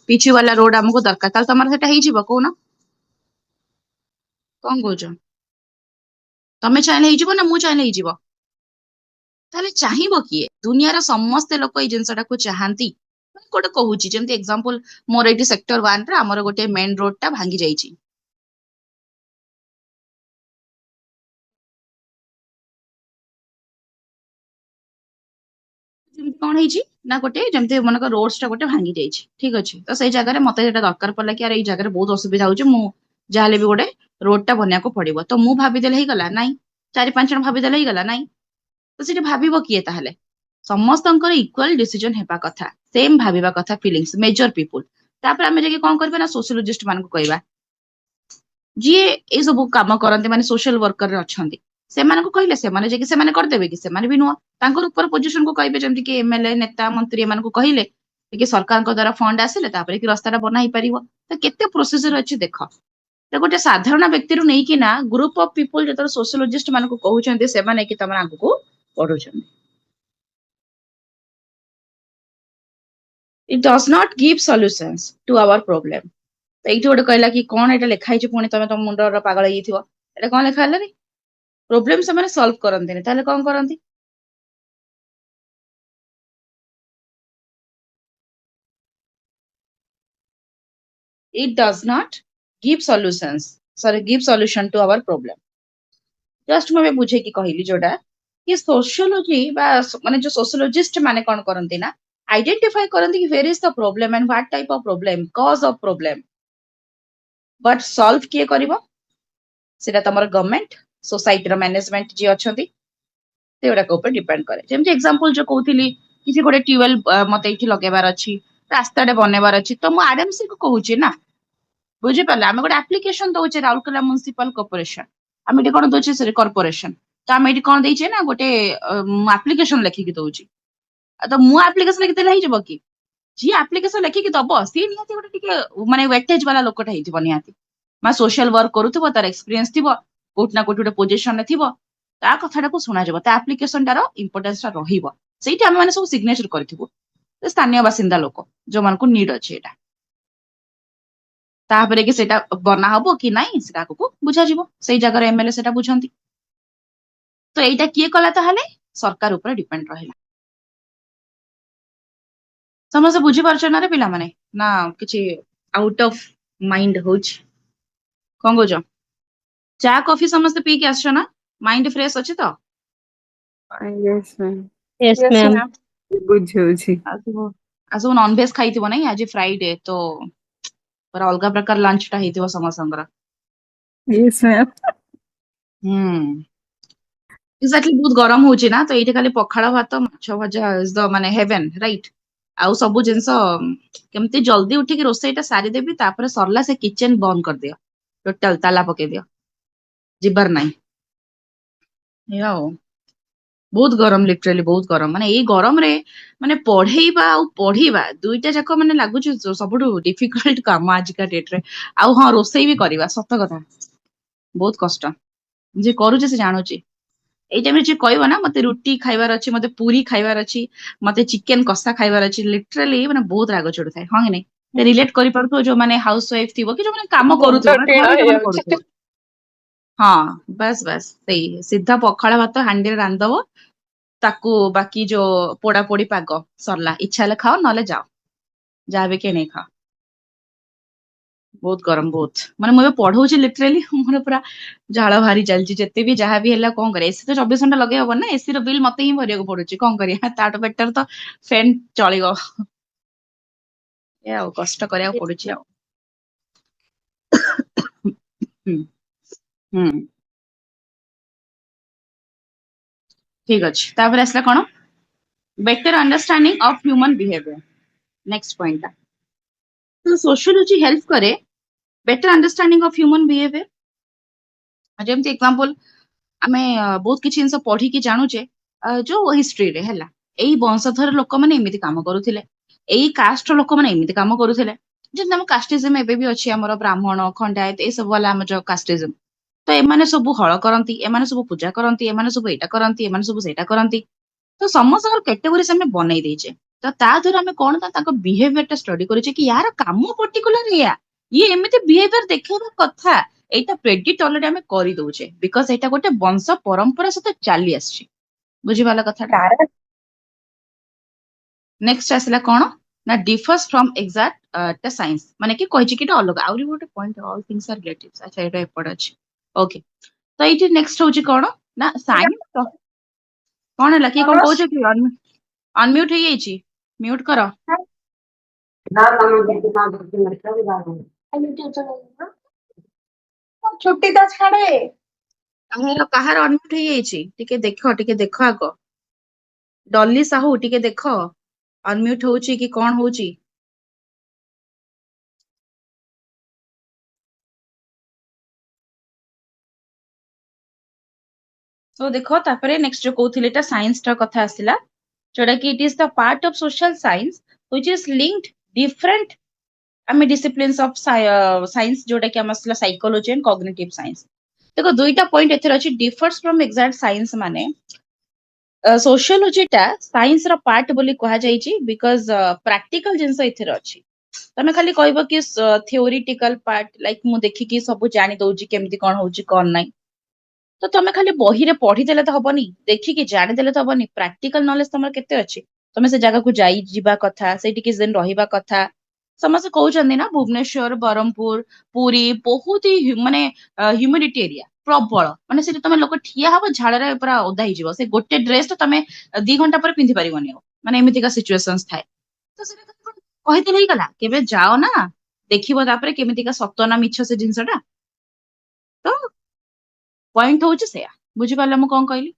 Speaker 1: पिछु वाला रोड हमको दरकार ताल तमर सेटा हेइजिबो कोना कोन कहउचो तमे चाहिले हेइजिबो ना मु चाहिले हेइजिबो ताले चाहिबो किए दुनियार समस्त लोक एइ जिंसटाको चाहंती कोटे कहूची जेमती एग्जांपल मोर एटी सेक्टर 1 रे हमर गोटे मेन रोड टा भांगी जाईची कौन है ना गोटे जमते मन रोड्स टा गोटे भांगी जाइए ठीक अच्छे तो सही जगह मत दरकार पड़ा कि यार ये जगह बहुत असुविधा हो जहाँ भी गोटे रोड टा बनिया को पड़ो तो मुझे भावीदेले गला ना चार पांच जन भावीदेले गला ना तो सीट भाव किए ताहले समस्त इक्वाल डिसीजन हेबा कथा सेम भाविबा कथा फीलिंग्स मेजर पीपुल तापर आमे जे कोन करबे ना सोशियोलॉजिस्ट मान को कहबा जी ए सब काम करते माने सोशल वर्कर रे अछंती सेमानकु कहले सेमाने जे कि सेमाने कर देबे कि सेमाने भी नुआ तांकर ऊपर पोजीशन को कहबे जेमति कि एमएलए नेता मंत्री एमानकु कहले कि सरकार को द्वारा फंड आसिले तापर कि रास्ता बना ही परिवो तो केते प्रोसीजर अछि देखो तो गोटे साधारण व्यक्ति रु नै कि ना ग्रुप ऑफ पीपल जतर सोशियोलॉजिस्ट मानकु कहउछन्ते सेमाने कि तमरा आगु को पढुछन्ते it does not give solutions to our problem तो एइठी गोटे कहला कि कोन एटा लेखा हिची पुणी तमे तम मुंडर पागल हिथिबो एटा कोन लेखा हला रे प्रॉब्लम से माने सॉल्व करंते ताले कोन करंती it does not give solutions sorry give solution to our problem just मैं बुझे कि कहली जोटा कि सोशियोलॉजी बा माने जो सोशियोलॉजिस्ट माने कोन करंती ना आइडेंटिफाई करंती कि where is the problem and what type of problem cause of problem but solve किए करिवो सेटा तमर गवर्नमेंट सोसाइटी रो मैनेजमेंट जे अछंती तेरा को ऊपर डिपेंड करे जेमति एग्जांपल जो कहउथिली किसी गोटे ट्यूबवेल मते इठी लगेबार अछि रास्ता डे बनेबार अछि तो मु आरएमसी को कहूची ना बुझी पाले आमे गोटे एप्लिकेशन दउचे राउरकेला म्युनिसिपल कॉर्पोरेशन आमे एटी कोन दउचे सरी कॉर्पोरेशन तो आमे एटी कोन देइचे ना गोटे एप्लिकेशन लेखि कि दउची तो मु एप्लिकेशन लेखि देला हिजबो कि जी एप्लिकेशन लेखि कि दबो सी निहाती गोटे टिके माने वेटेज वाला लोकटा हिजबो निहाती मा सोशल वर्क करूथबो तार एक्सपीरियंस थिबो कोट ना कोट गोटे पोजीशन रे थिबो ता कथाटा को सुना जबो ता एप्लिकेशन टारो इंपोर्टेंस टा रहिबो सेठी आमे माने सब सिग्नेचर करथिबो स्थानीय बासिंदा लोक जो मान को नीड अछि एटा तापरे कि सेटा बना हबो कि नाही सेटा को बुझा जिवो सेई जगह रे एमएलए सेटा बुझंती तो एटा किए कला ताहले सरकार ऊपर डिपेंड रहिला समझ बुझी पारछ ना रे पिला माने ना किछि आउट ऑफ माइंड होछ कोन गोजो चा कॉफी समस्त पी के आछो ना माइंड फ्रेश अछि तो
Speaker 2: Yes, ma'am.
Speaker 3: Yes,
Speaker 1: yes
Speaker 3: ma'am.
Speaker 1: Ma'am
Speaker 2: ବୁଝଉଛି।
Speaker 1: आसो नॉन वेज खाइथिबो नाही आज फ्राइडे तो पर अलगा प्रकार लंच टा हेतिबो समसंगर
Speaker 2: Yes, ma'am.
Speaker 1: एक्जाक्टली बहुत गरम होची ना तो एठी खाली पखाळ भात माछ भजा इज द माने हेवन राइट आउ सब जिंस केमती जल्दी उठी कि रोसईटा सारी देबी तापर सरला से किचन बंद कर दियो टोटल ताला पके दियो जिबार नाही याओ बहुत गरम लिटरली बहुत गरम माने एई गरम रे माने पढेइबा आ पढिबा दुईटा जाक माने लागुची सबुठु डिफिकल्ट काम आज का डेट रे आउ हां रोसई भी करबा सत कथा बहुत कष्ट जे करूचे से जानुची एई टाइम जे कहबो ना मते रुटी खाइबार अछि मते पूरी खाइबार अछि मते चिकन कसा खाइबार अछि लिटरली माने बहुत राग चढ़ु थाए हां कि नै रिलेट करि परथो जो माने हाउस वाइफ थिबो कि जो माने काम करूथो
Speaker 2: ମୁଣ୍ଡ
Speaker 1: माने
Speaker 2: ଟିଣ
Speaker 1: घर जो माने
Speaker 2: ହେଇଯାଉଛି।
Speaker 1: करूथो हां बस बस सही सीधा पखाळ भात हांडी रे रांधदबो ताकू बाकी जो पोड़ा पोड़ी पाग सरला इच्छा हेले खाओ नले जाओ जहाँ भी के नहीं खाओ बहुत गरम बहुत माने मुझे पढ़ौची लिटरली मोर पूरा झाड़ भारी चलची जते भी जहाँ भी हेला कोन करे एसी तो 24 घंटा लगे हबो ना एसी रो बिल मते ही भरिया को पड़ुची कोन करिया ताटो बेटर तो फैन चलिगो ए कष्ट करिया पड़ुची आ हम्म हम्म ठीक अछि तापर असला कोन better understanding of human behaviour next point तो सोशियोलॉजी हेल्प करे better understanding of human behavior ଯେମିତି ଏକ୍ସାମ୍ପल ଆମେ ବହୁତ କିଛି ଜିନିଷ ପଢିକି ଜାଣୁଛେ ଯୋଉ ହିଷ୍ଟ୍ରିରେ ହେଲା ଏଇ ବଂଶଧର ଲୋକମାନେ ଏମିତି କାମ କରୁଥିଲେ, ଏଇ କାଷ୍ଟର ଲୋକମାନେ ଏମିତି କାମ କରୁଥିଲେ। ଯେମିତି ଆମ କାଷ୍ଟିଜମ ଏବେ ବି ଅଛି, ଆମର ବ୍ରାହ୍ମଣ ଖଣ୍ଡାୟତ ଏ ସବୁ ହେଲା ଆମ ଯୋଉ କାଷ୍ଟିଜମ। ତ ଏମାନେ ସବୁ ହଳ କରନ୍ତି, ଏମାନେ ସବୁ ପୂଜା କରନ୍ତି, ଏମାନେ ସବୁ ଏଇଟା କରନ୍ତି, ଏମାନେ ସବୁ ସେଇଟା କରନ୍ତି। ତ ସମସ୍ତଙ୍କର କ୍ୟାଟେଗୋରିଜ ଆମେ ବନେଇ ଦେଇଛେ। ତ ତା ଦ୍ୱାରା ଆମେ କଣ ତାଙ୍କ ବିହେଭିୟର ଟା ଷ୍ଟଡି କରୁଛେ କି ୟାର କାମ ପର୍ଟିକୁଲାର ଏଇଆ, ଇଏ ଏମିତି ବିହେଭିୟର ଦେଖେଇବା କଥା, ଏଇଟା ପ୍ରେଡିକ୍ଟ ଅଲରେଡି ଆମେ କରିଦଉଛେ ବିକଜ ଏଇଟା ଗୋଟେ ବଂଶ ପରମ୍ପରା ସହିତ ଚାଲି ଆସିଛି। ବୁଝିପାରିଲ କଥାଟା? ନେକ୍ସଟ ଆସିଲା କଣ ନା ଡିଫର୍ସ ଫ୍ରମ ଏକ୍ସାକ୍ଟ ସାଇନ୍ସ, ମାନେ କି କହିଛି କି ଏଟା ଅଲଗା। ଆହୁରି ଗୋଟେ ପଏଣ୍ଟ, ଅଲ ଥିଙ୍ଗସ ଆର୍ ରିଲେଟିଭ। ଆଚ୍ଛା ଏଇଟା ଏପଟେ ଅଛି। ଓକେ, ତ ଏଇଠି ନେକ୍ସଟ ହଉଛି କଣ ନା ସାଇନ୍ସ। କଣ ହେଲା, କିଏ କଣ କହୁଛ କି? ଅନମ୍ୟୁଟ ହେଇଯାଇଛି, ମ୍ୟୁଟ କର।
Speaker 3: ଛୁଟି ତ ଛାଡେ।
Speaker 1: କାହାର ଅନମ୍ୟୁଟ ହେଇଯାଇଛି ଟିକେ ଦେଖ ଆଗ। ଡଲି ସାହୁ ଟିକେ ଦେଖ ଅନମ୍ୟୁଟ ହଉଛି କି କଣ ହଉଛି। ତ ଦେଖ ତାପରେ ନେକ୍ସଟ ଯୋଉ କହୁଥିଲି ଏଟା ସାଇନ୍ସ ର କଥା ଆସିଲା, ଯୋଉଟା କି it is the part of social science which is linked different ଆମେ disciplines of science, ଯୋଉଟା କି ଆମର ଆସିଲା ସାଇकोलॉजी एंड कॉग्निटिव साइंस। देखो दुईटा पॉइंट एथर अछि, डिफर्स फ्रॉम एग्जैक्ट साइंस माने सोशियोलॉजी टा साइंस रो पार्ट बोली कहा जाईची बिकॉज प्रैक्टिकल जिंस एथर अछि। तमे खाली कहबो कि थियोरिटिकल पार्ट लाइक मु देखि कि सब जानि दउची केमती कोन होउची कोन नाही, तो तमे खाली बही रे पढ़ी देले तो हबनी, देखि कि जानि देले तो हबनी। प्रैक्टिकल नॉलेज तमर केते अछि, तमे से जगह को जाई जिबा कथा, सेठी किछ दिन रहिबा कथा। समस्त कहउचंदी ना भुवनेश्वर बरहमपुर पुरी बहुत ही माने ह्यूमिडिटी एरिया प्रबल, माने सेठी तमे लोक ठिया हबो झाड़रे पूरा ओदा ही जिवो, से गोटे ड्रेस तो तमे 2 घंटा पर पिंधि परिबोनी हो, माने एमिति का सिचुएशंस थाए। तो सेटा कहिते नहीं गला केबे जाओ ना देखिबो तापरे केमिति का सत्य ना मिछ से जिंसटा। तो पॉइंट होउची सेया, बुझि पाले मु कोन कहली।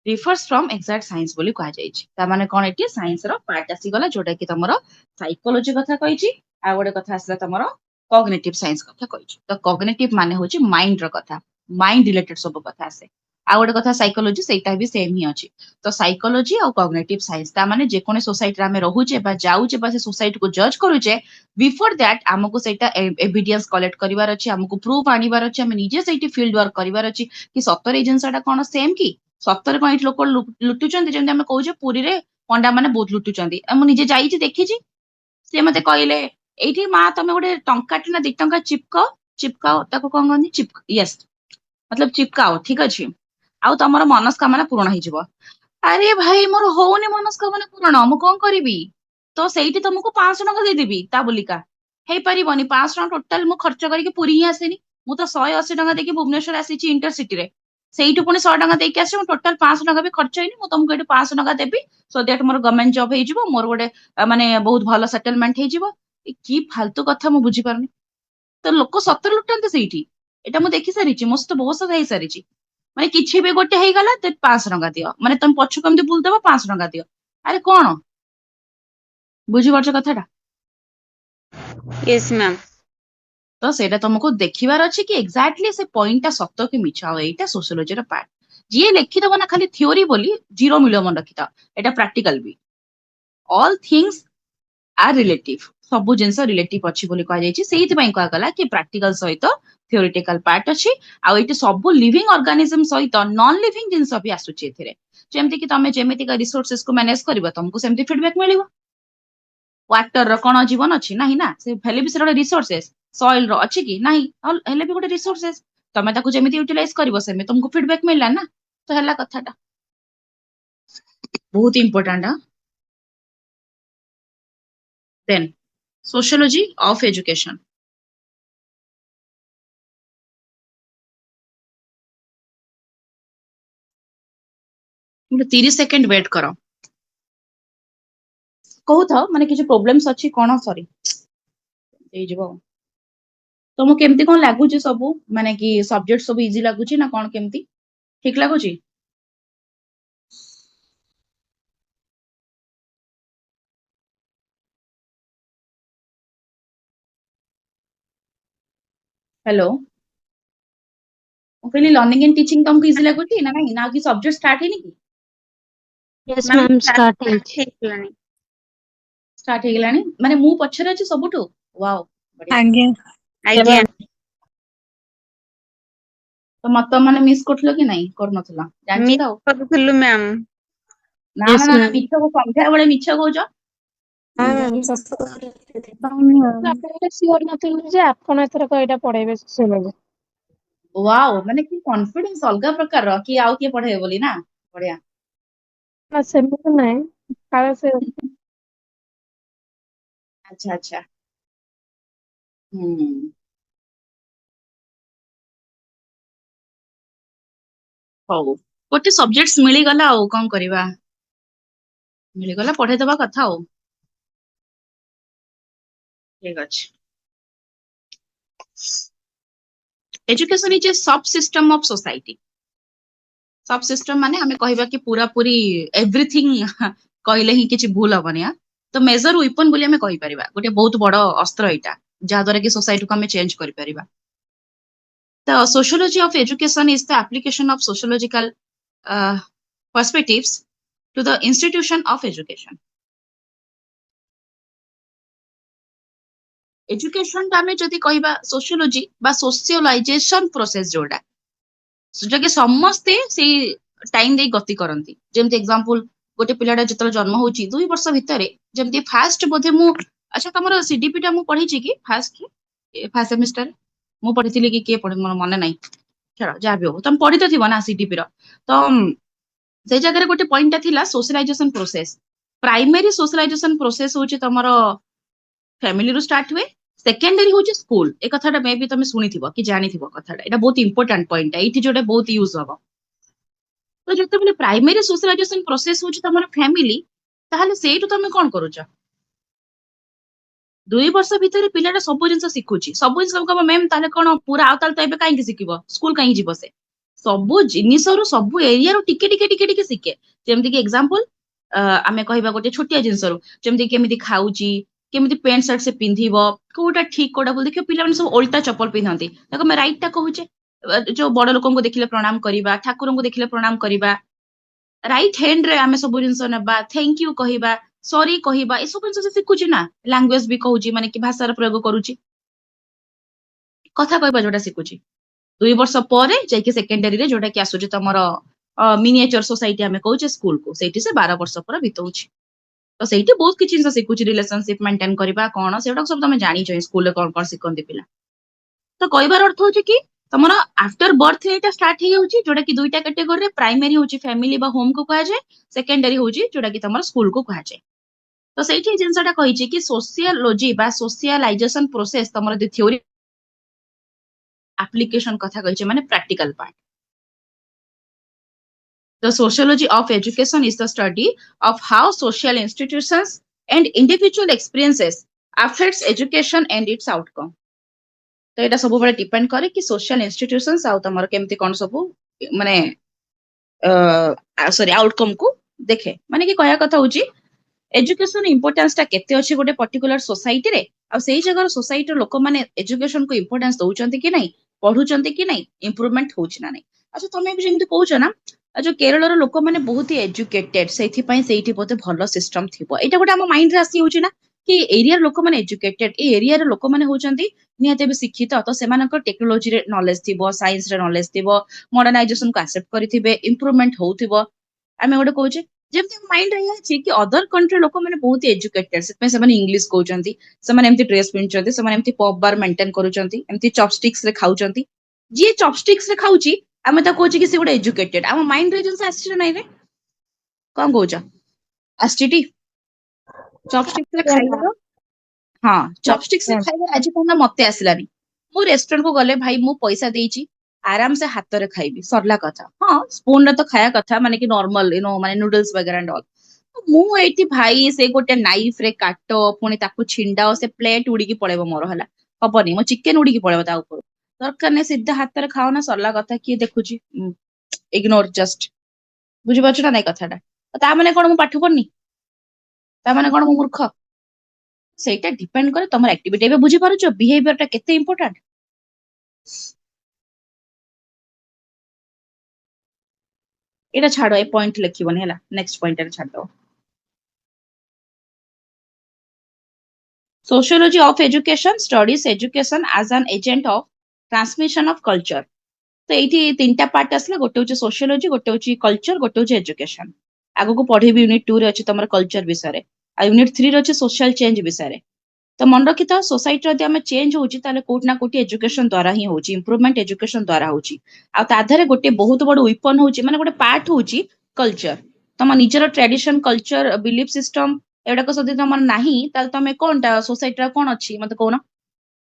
Speaker 1: रिफर्स फ्रॉम एग्जैक्ट साइंस बोली कहा जायछि, ता माने कोन एटी साइंस रो पार्ट आसी गला, जोटा कि तमरो साइकोलॉजी कथा कहिछि, आ गोटे कथा आसला तमरो कॉग्निटिव साइंस कथा कहिछि। तो कॉग्निटिव माने होछि माइंड रो कथा, माइंड रिलेटेड सब कथा आसे। आ गोटे कथा साइकोलॉजी, सेटा भी सेम ही अछि। तो साइकोलॉजी और कॉग्निटिव साइंस ता माने जे कोने सोसाइटी रे हमें रहूचे बा जाउचे बा से सोसाइटी को जज करूचे, बिफोर दैट हमको सेटा एविडेंस कलेक्ट करिवार अछि, हमको प्रूफ आनिबार अछि, हम निजे सेठी फील्ड वर्क करिवार अछि कि सत्तर ए जिंसटा कोन सेम कि सत्तर कहीं लोक लुटुचंदी। जेमति हम कहूजे पुरी रे पंडा माने बहुत लुटुचंदी, मु निजे जाईची देखिची। से मते कहले एठी मा तमे गोटे टंकाटी ना 2 टंका चिपकाओ ताको कोन कहंदी यस मतलब चिपकाओ, ठीक अछि, आउ तमरो मनस्कामना पूर्ण होई जिवो। अरे भाई मोर होउनी मनस्कामना पूर्ण, मु कोन करिवि? तो ସେଇଠି ତମକୁ 500 ଟଙ୍କା ଦେଇଦେବି ତା ବୋଲିକା ହେଇପାରିବନି। 500 ଟଙ୍କା ଟୋଟାଲ ମୁଁ ଖର୍ଚ୍ଚ କରିକି ପୁରୀ ହିଁ ଆସିନି। ମୁଁ ତ 180 ଟଙ୍କା ଦେଇକି ଭୁବନେଶ୍ୱର ଆସିଛି ଇଣ୍ଟରସିଟିରେ, ସେଇଠୁ ପୁଣି 100 ଟଙ୍କା ଦେଇକି ଆସିଛି। ମୁଁ ଟୋଟାଲ 500 ଟଙ୍କା ବି ଖର୍ଚ୍ଚ ହେଇନି। ମୁଁ ତମକୁ ଏଠୁ 500 ଟଙ୍କା ଦେବି, ସୋ ଦ୍ୟାଟ ମୋର ଗଭର୍ଣ୍ଣମେଣ୍ଟ ଜବ ହେଇଯିବ, ମୋର ଗୋଟେ ମାନେ ବହୁତ ଭଲ ସେଟଲମେଣ୍ଟ ହେଇଯିବ। କି ଫାଲତୁ କଥା ମୁଁ ବୁଝିପାରୁନି। ତ ଲୋକ ସତରେ ଲୁଟନ୍ତି ସେଇଠି, ଏଇଟା ମୁଁ ଦେଖି ସାରିଛି, ମୋ ସହିତ ବହୁତ ସାରା ହେଇସାରିଛି। ମାନେ କିଛି ବି ଗୋଟେ ହେଇଗଲା ତ 500 ଟଙ୍କା ଦିଅ, ମାନେ ତମେ ପଛକୁ ଏମିତି ବୁଲିଦବ 500 ଟଙ୍କା ଦିଅ। ଆରେ କଣ ବୁଝିପାରୁଛ କଥାଟା?
Speaker 2: Yes ma'am.
Speaker 1: ତ ସେଇଟା ତମକୁ ଦେଖିବାର ଅଛି କି ଏକ୍ଜାକ୍ଟଲି ସେ ପଏଣ୍ଟଟା ସତ କି ମିଛ। ଆଉ ଏଇଟା ସୋସିଓଲୋଜିର ପାର୍ଟ। ଯିଏ ଲେଖିଦବ ନା ଖାଲି ଥିଓରି ବୋଲି, ଜିରୋ ମିଳିବ ମନେ ରଖିଥାଅ। ଏଇଟା ପ୍ରାକ୍ଟିକାଲ ବି। ଅଲ୍ ଥିଙ୍ଗସ ଆର୍ ରିଲେଟିଭ, ସବୁ ଜିନିଷ ରିଲେଟିଭ ଅଛି ବୋଲି କୁହାଯାଇଛି। ସେଇଥିପାଇଁ କୁହାଗଲା କି ପ୍ରାକ୍ଟିକାଲ ସହିତ ଥିଓରିଟିକାଲ ପାର୍ଟ ଅଛି। ଆଉ ଏଇଠି ସବୁ ଲିଭିଂ ଅର୍ଗାନିଜମ ସହିତ ନନ୍ ଲିଭିଂ ଜିନିଷ ବି ଆସୁଛି ଏଥିରେ। ଯେମିତି କି ତମେ ଯେମିତିକା ରିସୋର୍ସେସକୁ ମ୍ୟାନେଜ କରିବ, ତମକୁ ସେମିତି ଫିଡବ୍ୟାକ ମିଳିବ। ୱାଟର ର କଣ ଜୀବନ ଅଛି ନାହିଁ ନା, ସେ ହେଲେ ବି ସେଟା ଗୋଟେ ରିସୋର୍ସେସ। ସଏଲ ର ଅଛି କି ନାହିଁ, ହେଲେ ବି ଗୋଟେ ରିସୋର୍ସେସ। ତମେ ତାକୁ ଯେମିତି ୟୁଟିଲାଇଜ କରିବ ସେମିତି ତମକୁ ଫିଡବ୍ୟାକ ମିଳିଲା ନା। ତ ହେଲା କଥାଟା ବହୁତ important. Then sociology of education, ଗୋଟେ 30 ସେକେଣ୍ଡ ୱେଟ୍ କର। କହୁଥାଅ ମାନେ କିଛି ପ୍ରୋବ୍ଲେମ୍ସ ଅଛି କଣ? ସରି ହେଇଯିବ। ତମକୁ କେମିତି କଣ ଲାଗୁଛି ସବୁ, ମାନେ କି ସବଜେକ୍ଟ ସବୁ ଇଜି ଲାଗୁଛି ନା କଣ କେମିତି ଠିକ ଲାଗୁଛି? ହ୍ୟାଲୋ। ମୁଁ କହିଲି ଲର୍ନିଂ ଏଣ୍ଡ ଟିଚିଂ ତମକୁ ଇଜି ଲାଗୁଛି ନା ନାଇଁ, ନା ଆଉ କି ସବଜେକ୍ଟ ଷ୍ଟାର୍ଟ ହେଇନି କି?
Speaker 3: यस
Speaker 2: ମ୍ୟାମ୍
Speaker 3: मैम स्टार्ट है
Speaker 2: ହେଇଗଲାଣି।
Speaker 1: ଷ୍ଟାର୍ଟ ହେଇଗଲାଣି, ମାନେ ମୁଁ ପଛରେ ଅଛି ସବୁଠୁ। ୱାଓ, ବଢିଆ।
Speaker 2: ଆଜ୍ଞା
Speaker 3: आज्ञा
Speaker 1: ତ ମତ ମାନେ ମିସ୍ କରୁଥିଲ କି ନାଇଁ? କରୁନଥିଲ, ଜାଣିଛ ତ ଆଉ।
Speaker 2: କରୁଥିଲୁ ମ୍ୟାମ୍।
Speaker 1: ନା
Speaker 3: यस
Speaker 1: ନା ନା ନା,
Speaker 3: मैम
Speaker 1: ମିଛ ସନ୍ଧ୍ୟା ବେଳେ ମିଛ କହୁଛ।
Speaker 3: हाँ मैम सत
Speaker 2: ମ୍ୟାମ୍
Speaker 3: ସିଓର ନଥିଲି ଯେ ଆପଣ ଏଥରକ ଏଇଟା ପଢେଇବେ ସୋସିଓଲୋଜି।
Speaker 1: ୱାଓ, ମାନେ କି କନଫିଡେନ୍ସ ଅଲଗା ପ୍ରକାରର, କି ଆଉ କିଏ ପଢେଇବେ ବୋଲି ନା। ବଢିଆ।
Speaker 3: ନା ସେମିତି ନାହିଁ, କାଳେ ସେ
Speaker 1: ଆଚ୍ଛା ଆଚ୍ଛା। ହୁଁ। ହଉ, ଗୋଟେ ସବଜେକ୍ଟ ମିଳିଗଲା ଆଉ କଣ କରିବା, ମିଳିଗଲା ପଢେଇଦବା କଥା ଆଉ। ଠିକ ଅଛି। Education is a sub system of society. Sub system ମାନେ ଆମେ କହିବା କି ପୁରା ପୁରି ଏଭ୍ରିଥିଙ୍ଗ କହିଲେ ହିଁ କିଛି ଭୁଲ ହବନି। ତ ମେଜର ୱିପନ ବୋଲି ଆମେ କହିପାରିବା, ଗୋଟେ ବହୁତ ବଡ ଅସ୍ତ୍ର ଏଇଟା, ଯାହା ଦ୍ୱାରା କି ସୋସାଇଟିକୁ ଆମେ ଚେଞ୍ଜ କରିପାରିବା। The sociology of education is the application of sociological perspectives to the institution of education. Education आम जदि कहवा सोशियोलोजी बा सोशियोलाइजेशन प्रोसेस जोटा कि समस्ते से टाइम दे गति करती। जेमती एग्जांपल गोटे पिलाटा जो जन्म होची 2 वर्ष भितर जेमती फास्ट बोधे मु अच्छा तुम सीडीपी टा मु पढ़ी कि फास्ट फास्ट सेमिस्टर मु पढ़ी कि किए पढ़े मोर मन नहीं, चलो जहाँ भी हो तुम पढ़ी तो थी ना सीडीपी तो से जगह गोटे पॉइंट था socialisation process. Primary socialisation process हूँ तुम फैमिली रू स्टार्ट हुए, सेकेंडरी हूँ स्कूल। ए कथाटा मे भी तुम शुणी कि जानी कथाटा, यहाँ बहुत इंपोर्टाट पॉइंट ये जोटा बहुत यूज हम। तो जो प्राइमरी सोशलाइजेशन प्रोसेस हूँ तुम फैमिली, ताहले सेठू तुम कौन करुच 2 वर्ष भितर पिलाटा सब जिन शिखुची, सब जिन मैम ताले कौन पूरा आउ ताले तो एबे कहीं शिखिब, स्कूल कहीं जीव से सब जिनिसरू सब एरिया रू टिके टिके टिके टिके शिखे। जेमती कि एग्जांपल आमे कहबा गोटे छोटिया जिनसरू जेमती केमिति खाउची, केमिति पैंट शर्ट से पिंधिब, कोटा ठीक कोटा बोल देखियो पिला सब उल्टा चप्पल पिंधती, ताको मैं राइट टा कहूचे। जो बड़ लोक को देखिले प्रणाम करिबा, ठाकुर को देखिले प्रणाम करिबा, राइट हैंड रे आमे सब जिनस नेबा, थैंक यू कहबा, सॉरी कहबा, ए सब जिनस शिखुची ना। लैंग्वेज भी कहूची माने कि भाषार प्रयोग करूची, कथा कहबा जोटा शिखुची। 2 वर्ष पर जाइके सेकेंडरी रे जोटा कि आसुची तमरो मिनिएचर सोसाइटी आमे कहूचे स्कूल को, सेठी से 12 वर्ष पर बितौची। तो सेठी बहुत किछि जिनस शिखुची, रिलेशनशिप मेंटेन करबा कोन सेटा सब तुम जानि छ स्कूल रे कोन कोन शिखंती पिला। तो कहबार अर्थ होची कि तमरो आफ्टर बर्थ एटा स्टार्ट हे होची, जोटा कि दुईटा कैटेगरी रे प्राइमरी होची फैमिली बा होम को कहा जाए, सेकेंडरी होची जोटा कि तमरो स्कूल को कहा जाए। तो सेठी जिनसटा कहिची कि सोशियोलॉजी बा सोशलाइजेशन प्रोसेस तमरो द थ्योरी एप्लीकेशन कथा कहिचे माने practical part. The sociology of education is the study of how social institutions and individual experiences affects education and its outcome. तो एटा सब बड़े डिपेंड करे कि सोशल इंस्टीट्यूशंस आउ तमर केमती कोन सब माने सॉरी आउटकम को देखे। माने कि कहया कथा होची एजुकेशन इंपोर्टेंस ता केते अछि गोटे पर्टिकुलर सोसाइटी रे, आ सेही जगह सोसाइटी लोक माने एजुकेशन को इंपोर्टेंस दउचंती कि नहीं, पढुचंती कि नहीं, इंप्रूवमेंट होउछ ना नहीं। अच्छा तमे भी जेमती कहउछ ना जो केरल रो लोक माने बहुत ही एजुकेटेड, सेथि पई सेठी बोते भलो सिस्टम थिबो, एटा गोटे हम माइंड रे आसी होची ना कि एरिया रो लोक माने एजुकेटेड, ए एरिया रो लोक माने होचंती निहाते भी शिक्षित, तो सेमानक टेक्नोलॉजी रे नॉलेज थिबो, साइंस रे नॉलेज थिबो, मॉडर्नाइजेशन को एक्सेप्ट करिथिबे, इंप्रूवमेंट होउथिबो। आमे गोटे कहउचे जेमती माइंड रे अछि कि अदर कंट्री लोक माने बहुत एजुकेटेड, से माने इंग्लिश कहउचंती, से माने एमती ड्रेस पिनचंती, से माने एमती पॉप बार मेंटेन करूचंती, एमती चॉपस्टिक्स रे खाउचंती। जे चॉपस्टिक्स रे खाउची आमे ता कहउची कि से गोटे एजुकेटेड, आम माइंड रे जिनस आछि नै रे कोन कहउछ आस्टिटी चॉपस्टिक्स रे खाइबार। हाँ, चॉपस्टिक्स रे खाइबार आज कोन मते आसिलानी। मु रेस्टोरेंट को गले भाई मु पैसा देइची, आराम से हाथ रे खाइबी, सरला कथा। हाँ स्पून रे तो खाया कथा, माने कि नॉर्मल यू नो माने नूडल्स वगैरह एंड ऑल। मु एठी भाई से गोटे नाइफ रे काटो, पुणी ताकू छिंडाओ, से प्लेट उड़ी की पळेबो मोर हला हबनी, मो चिकन उड़ी की पळेबो ता ऊपर। दरकार ने सीधा हाथ रे खाओ ना, सरला कथा। किए देखुची इग्नोर जस्ट, बुझी पाछु ना नै कथाटा। ता माने कोन मु पाठ पढनी, ता माने कोन मु मूर्ख। सेटा डिपेंड करे तमर एक्टिविटी। एबे बुझी पारुचो बिहेवियर टा केते इंपोर्टेंट। एटा छाड़ो ए पॉइंट लिखिबोनी हैला नेक्स्ट पॉइंट रे छाड़ दो sociology of education studies education as an agent of transmission of culture तो ये तीनटा पार्ट आसला गोटे हूँ सोशियोलॉजी गोटे हूँ कल्चर गोटे हूँ एजुकेशन आगो को पढ़ेबी यूनिट 2 रे अछि तमर कल्चर विषय आ यूनिट 3 रे अछि सोशल चेंज विषय तो मन रखी था सोसाइटी रे आमे चेंज होउची ताले कोट ना कोटी एजुकेशन द्वारा ही होउची इंप्रूवमेंट एजुकेशन द्वारा होउची आ ताधरे गोटे बहुत बड़ वेपन होउची माने गोटे पार्ट होउची कल्चर तम निजर ट्रेडिशन कल्चर बिलीफ सिस्टम एडा को सदी तमर नाही ताले तमे कोनटा सोसाइटी रा कोन अछि मते कोन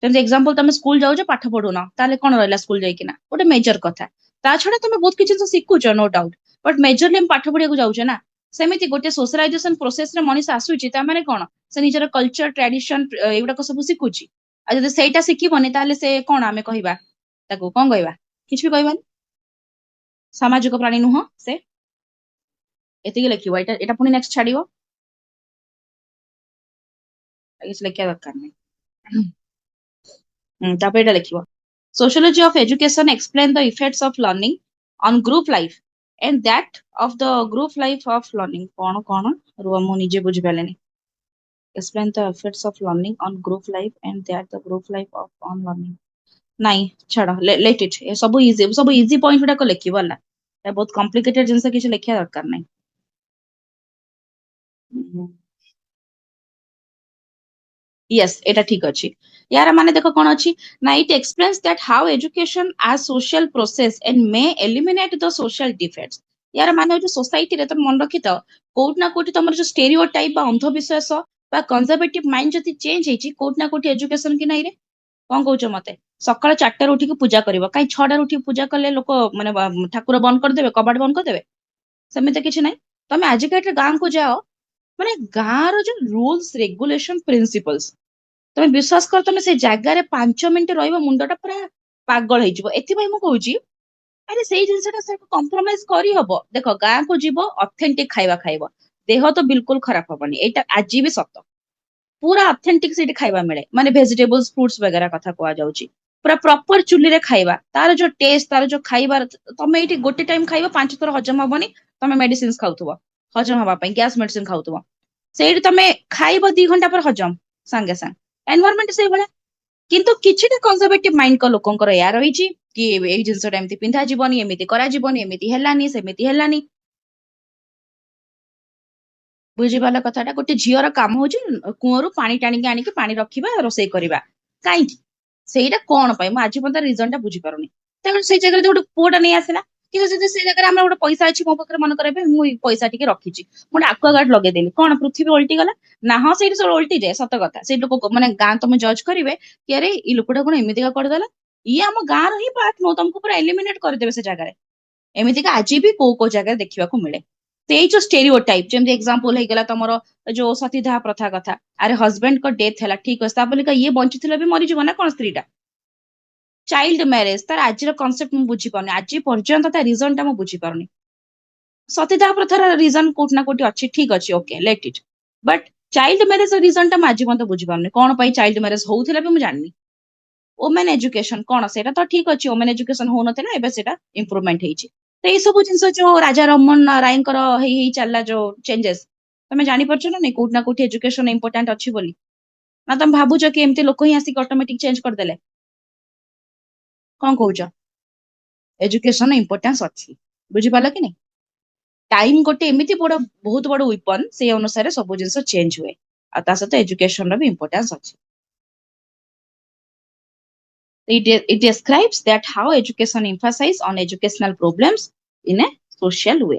Speaker 1: तेमते एग्जांपल तमे स्कूल जाउ जे पाठ पढुना ताले कोन रहला स्कूल जाई किना गोटे मेजर कथा ता छडा तमे बहुत किछि तो सिखुछ नो डाउट बट मेजरली हम पाठ पढिया को जाउ ना सेमिति गोटे सोशलाइजेशन प्रोसेस रे मनिस आसुची ता माने कोन से निजर कल्चर ट्रेडिशन एगुडा को सब सिखुची आ जदि सेटा सिखिबनी ताले से कोन आमे कहिबा ताको कोन कहबा किछ भी कहबानी सामाजिक प्राणी नुह से एतिके लिखिबो एटा एटा पुनी नेक्स्ट छाडिबो किछ लिखिया दरकार नै तापर एटा लिखिबो sociology of education explain the effects of learning on group life and that of the group life of learning कोन रुआ मु निजे बुझि पालेनी explain the effects of learning on group life and that the group life of on learning नहीं छाड़ let it ये सब easy point गुडा को लिखिबो होला ए बहुत कॉम्प्लिकेटेड जिंस किछ लिखिया दरकार नहीं यस एटा ठीक अछि यार माने देखो कोन अछि ना it explains that how education as social process and may eliminate the social defects यार माने जो सोसाइटी रे त मन रखि त कोट ना कोटी तमर जो स्टेरियोटाइप बा अंधविश्वास बा कंजर्वेटिव माइंड जति चेंज हेची कोट ना कोटी एजुकेशन की नाही रे कोन कहउछ मते सकाळ 4टा उठी के पूजा करबो काई 6टा उठी पूजा करले लोक माने ठाकुर बंद कर देबे कबाट बंद कर देबे समिते किछ नाही तमे आज के गां को जाओ माने गां रो जो रूल्स रेगुलेशन प्रिंसिपल्स तमे विश्वास कर तमे से जगह 5 मिनिट रहिबो मुंडटा पूरा पागल हेजिबो एथि भाई मु कहूची अरे सेई जिंसटा से कंप्रोमाइज करी हबो देखो गां को जीवो ऑथेंटिक खाइबा खाइबो देह तो बिल्कुल खराब हबनी एटा आजी भी सत्य पूरा ऑथेंटिक सेठी खाइबा मिले माने वेजिटेबल्स फ्रूट्स वगैरह कथा कोआ जाउची पूरा प्रॉपर चुल्ली रे खाइबा तार जो टेस्ट तार जो खाइबा तमे एठी गोटे टाइम खाइबो 5 थर हजम हबनी तमे मेडिसिन्स खाउथबो हजम हबा पई गैस मेडिसिन खाउथबो सेठी तमे खाइबो 2 घंटा पर हजम संगे संग एनवायरनमेंट से बळे किंतु किछिटा कंजर्वेटिव माइंड को लोकंकर या रहिची कि एई जिंसटा एमती पिंधा जीवनी एमिति करा जीवनी एमिति हेलानी सेमिति हेलानी बुझी वाला कथाटा गोटे झियर काम होची कुआरू पानी टाणी के आनी के पानी रखिबा रोसई करबा काई सेइटा कोन पई म आज पता रीजन टा बुझी पारुनी त सेई जगह गोटे पोटा नै आसेला कि जदि सेई जगह हमरा गोटे पैसा अछि मो पकरे मन करबे मु पैसा टिके रखिची मोटे एक्वा गार्ड लगे देली कोन पृथ्वी उल्टी गला ना हां सेइटा सब उल्टी जाय सत कथा से लोक माने गां तुम जज करिवे कि अरे ई लोकटा कोन एमिति का कर देला ई हम गां रो ही पार्ट नो तुमको पूरा एलिमिनेट कर देबे से जगह रे एमिति का आज भी को जगह देखिबा को मिले तेई जो स्टेरियोटाइप जेम एग्जांपल हे गला तमरो जो सतीदाह प्रथा कथा अरे हस्बैंड को डेथ हैला ठीक अछि ता बोली का ये बंचिथिला भी मरि जीव ना कोन स्त्रीटा चाइल्ड मैरिज तार आज कॉन्सेप्ट मु बुझी पानी आज पर्यंत ता रीजन टा मु बुझी पारनी सतीदाह प्रथार रीजन कोट ना कोटी अच्छी ठीक अच्छी okay let it but child marriage reason टा आज मत बुझी पारनी कोन पई चाइल्ड मैरिज होउथिला भी मु जाननी वुमेन एजुकेशन कोन सेटा तो ठीक अछि वुमेन एजुकेशन हो नथिला एबे सेटा इंप्रूवमेंट हेछि तो ये सब जिन जो राजा रमन राय चलला जो चेंजेस तुम जानी परछ ना नहीं कोट ना कोठी एजुकेशन इंपोर्टेंट अच्छी बोली ना तुम भाबुछ कि एमती लोक ही आसिक ऑटोमेटिक चेंज कर देले कोन कहउछ एजुकेशन इंपोर्टेंस अच्छी बुझी पाला कि नहीं टाइम गोटे एमिति बड़ बहुत बड़ वेपन से अनुसार सब जिंस चेंज हुए आ ता सहित एजुकेशन रो भी इंपोर्टेंस अच्छी it describes that how education emphasizes on educational problems in a social way